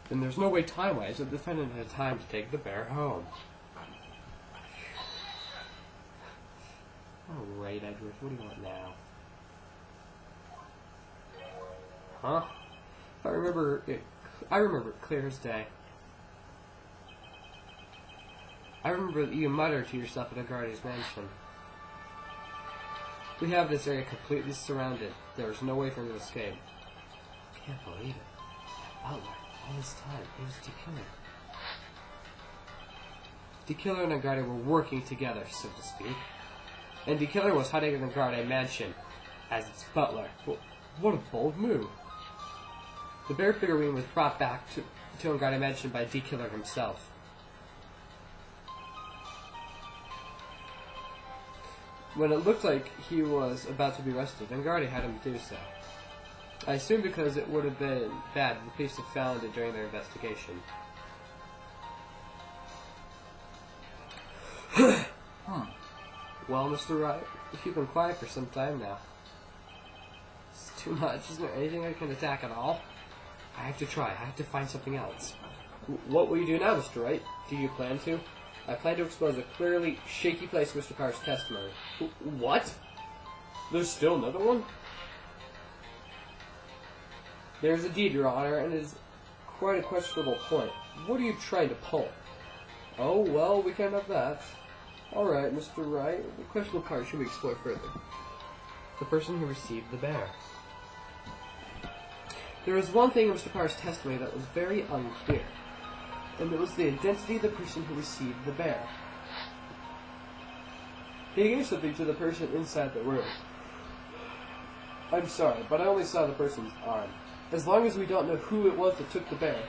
Then there's no way time-wise that the defendant had time to take the bear home. Alright, Edward, what do you want now? Huh? I remember it clear as day. I remember that you muttered to yourself at Agardy's mansion. We have this area completely surrounded. There is no way for him to escape. I can't believe it. Butler, all this time, it was D-Killer. D-Killer and Agardy were working together, so to speak. And D-Killer was hiding in the Agardy mansion as its butler. Well, what a bold move. The bear figurine was brought back to Agardy mansion by D-Killer himself. When it looked like he was about to be arrested, Agardy had him do so. I assume because it would have been bad if the police had found it during their investigation. Well, Mr. Wright, you've been quiet for some time now. It's too much. Isn't there anything I can attack at all? I have to try. I have to find something else. What will you do now, Mr. Wright? Do you plan to? I plan to expose a clearly shaky place in Mr. Parr's testimony. What? There's still another one? There's a deed, Your Honor, and it is quite a questionable point. What are you trying to pull? Oh, well, we can't have that. Alright, Mr. Wright, the questionable part should we explore further. The person who received the bear. There was one thing in Mr. Parr's testimony that was very unclear, and it was the identity of the person who received the bear. He gave something to the person inside the room. I'm sorry, but I only saw the person's arm. As long as we don't know who it was that took the bear,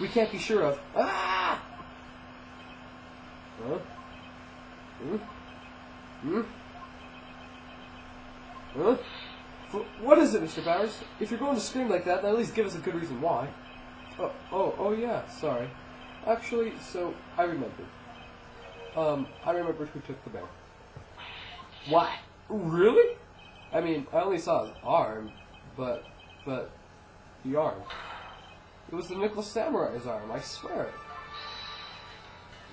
we can't be sure of... Ah! Huh? Huh? What is it, Mr. Bowers? If you're going to scream like that, then at least give us a good reason why. Oh yeah, sorry. Actually, so, I remembered. I remembered who took the bear. What? Really? I mean, I only saw his arm, but, the arm. It was the Nicholas Samurai's arm, I swear it.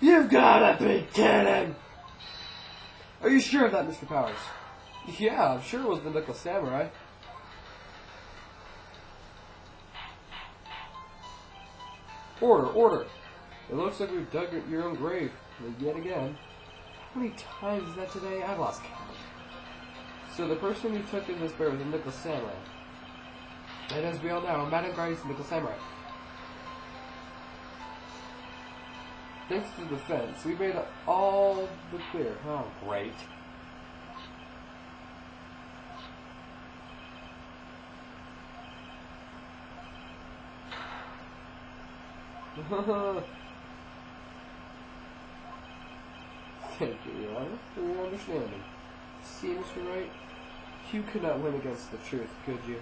You've gotta be kidding! Are you sure of that, Mr. Powers? Yeah, I'm sure it was the Nicholas Samurai. Order! It looks like we've dug your own grave, yet again. How many times is that today? I've lost count. So the person who took in this bear was the Nicholas Samurai. And as we all know, Madame Guard is the Nicholas Samurai. Thanks to the defense, we made all the clear. Oh, great. Thank you, Your Honor, for your understanding. See, Mr. Wright, you could not win against the truth, could you?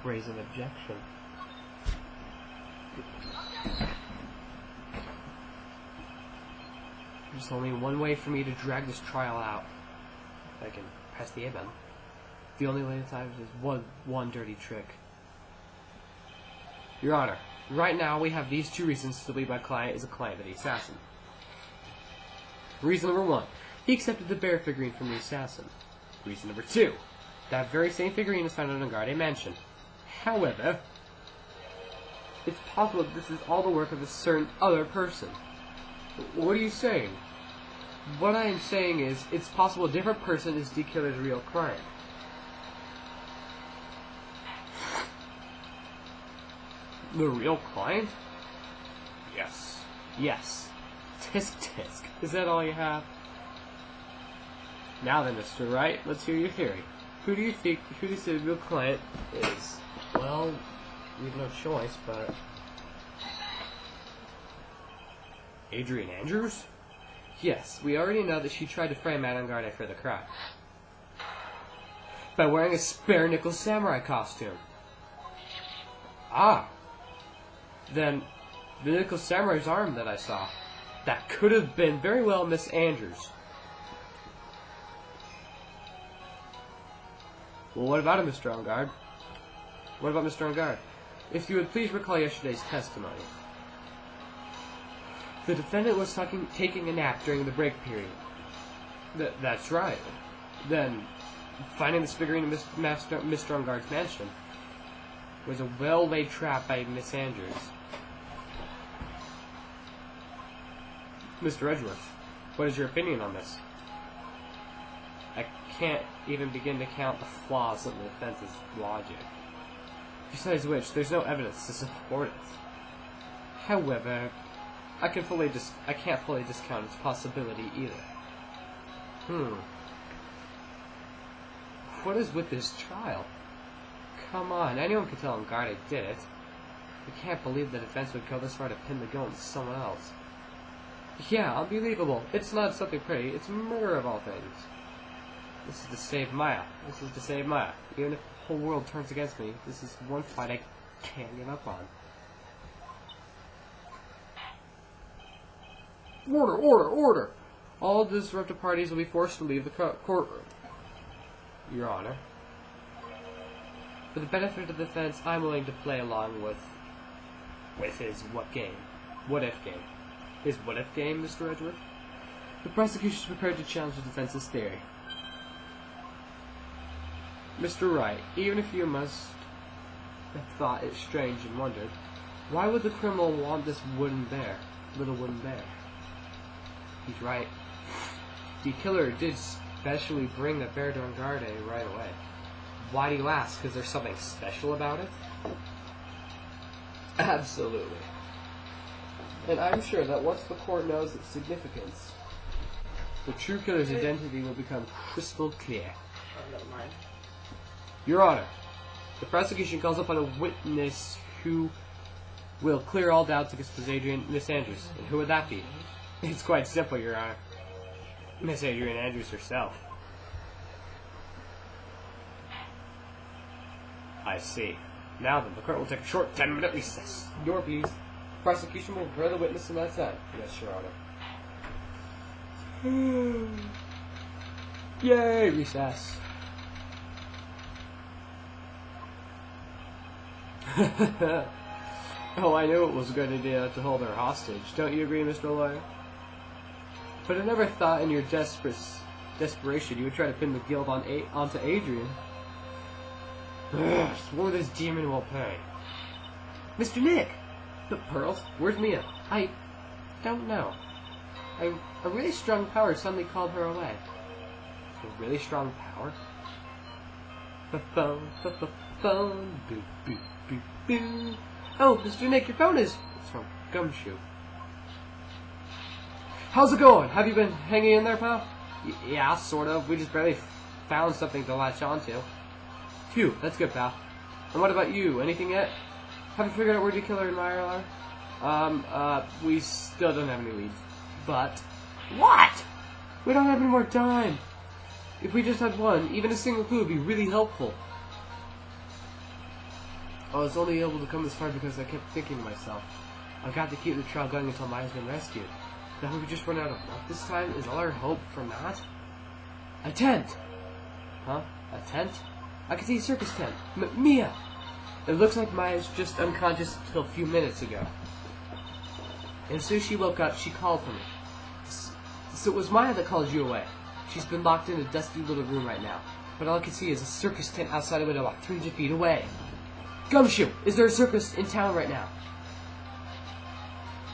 Raise an objection. There's only one way for me to drag this trial out. If I can press the A button. The only way to time is one dirty trick. Your Honor, right now we have these two reasons to believe my client is a client of the assassin. Reason number one, he accepted the bear figurine from the assassin. Reason number two, that very same figurine is found in a Agardy mansion. However, it's possible that this is all the work of a certain other person. What are you saying? What I am saying is, it's possible a different person is D-Killer's real client. The real client? Yes. Yes. Tisk tisk. Is that all you have? Now then, Mr. Wright, let's hear your theory. Who do you say the real client is? Well, we have no choice, but... Adrian Andrews? Yes, we already know that she tried to frame Madame Garde for the crime. By wearing a spare Nicholas Samurai costume. Ah. Then, the nickel samurai's arm that I saw. That could have been very well Miss Andrews. Well, what about him, Mr. Engard? What about Mr. Engard? If you would please recall yesterday's testimony. The defendant was taking a nap during the break period. That's right. Then, finding this figurine in Mr. Engard's mansion was a well-laid trap by Miss Andrews. Mr. Edgeworth, what is your opinion on this? I can't even begin to count the flaws in the defense's logic. Besides which, there's no evidence to support it. However, I can't fully discount its possibility either. What is with this trial? Come on, anyone can tell Engard did it. I can't believe the defense would go this far to pin the guilt on someone else. Yeah, unbelievable. It's not something pretty. It's murder of all things. This is to save Maya. This is to save Maya. Even if the whole world turns against me, this is one fight I can't give up on. Order, order, order! All disruptive parties will be forced to leave the courtroom. Your Honor. For the benefit of the defense, I'm willing to play along with his what game? What if game? His what-if game, Mr. Edgeworth? The prosecution is prepared to challenge the defense's theory. Mr. Wright, even if you must have thought it strange and wondered, why would the criminal want this little wooden bear? He's right. The killer did specially bring the bear to Engard right away. Why do you ask? Is there something special about it? Absolutely. And I'm sure that once the court knows its significance, the true killer's identity will become crystal clear. Never mind. Your Honor, the prosecution calls upon a witness who will clear all doubts against Miss Andrews. And who would that be? It's quite simple, Your Honor. Miss Adrian Andrews herself. I see. Now then, the court will take a short 10-minute recess. Door, please. Prosecution will prepare the witness in that time. Yes, Your Honor. Yay, recess. Oh, I knew it was a good idea to hold her hostage. Don't you agree, Mr. Lawyer? But I never thought in your desperation you would try to pin the guilt onto Adrian. Swore this demon will pay. Mr. Nick! But Pearls, where's Mia? I don't know. A really strong power suddenly called her away. A really strong power? Phone, boop, boop, boop, boop. Oh, Mr. Nick, your phone is... It's from Gumshoe. How's it going? Have you been hanging in there, pal? Yeah, sort of. We just barely found something to latch onto. Phew, that's good, pal. And what about you? Anything yet? Haven't figured out where the killer and Meyer are? We still don't have any leads. But... What? We don't have any more time. If we just had one, even a single clue would be really helpful. I was only able to come this far because I kept thinking to myself, I've got to keep the trial going until Maya's been rescued. Now we just run out of luck this time? Is all our hope from that? A tent! Huh? A tent? I can see a circus tent. Mia! It looks like Maya's just unconscious until a few minutes ago. And as soon as she woke up, she called for me. So it was Maya that called you away. She's been locked in a dusty little room right now. But all I can see is a circus tent outside a window about 300 feet away. Gumshoe! Is there a circus in town right now?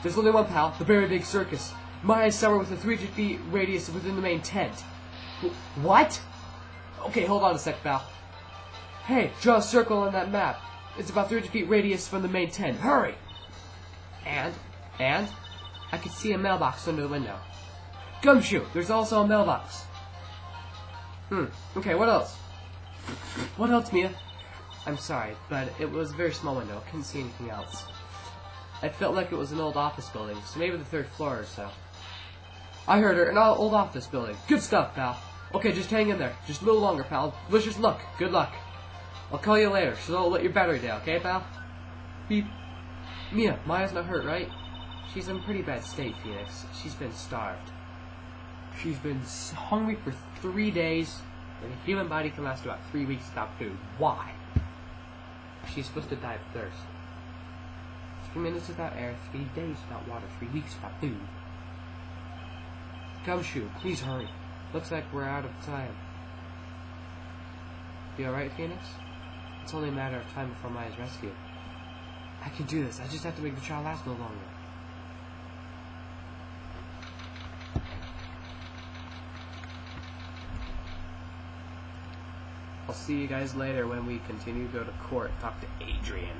There's only one, pal. The very big circus. Maya's somewhere with a 300 feet radius within the main tent. What? Okay, hold on a sec, pal. Hey, draw a circle on that map. It's about 300 feet radius from the main tent. Hurry! And? I can see a mailbox under the window. Gumshoe! There's also a mailbox. Okay, what else? What else, Mia? I'm sorry, but it was a very small window. I couldn't see anything else. I felt like it was an old office building, so maybe the 3rd floor or so. I heard her, an old office building. Good stuff, pal. Okay, just hang in there. Just a little longer, pal. Wish us luck. Good luck. I'll call you later, so don't let your battery down, okay, pal? Beep. Mia, Maya's not hurt, right? She's in pretty bad state, Phoenix. She's been starved. She's been hungry for 3 days, and a human body can last about 3 weeks without food. Why? She's supposed to die of thirst. 3 minutes without air, 3 days without water, 3 weeks without food. Gumshoe, please hurry. Looks like we're out of time. You alright, Phoenix? It's only a matter of time before Maya's rescue. I can do this. I just have to make the trial last no longer. I'll see you guys later when we continue to go to court, talk to Adrian.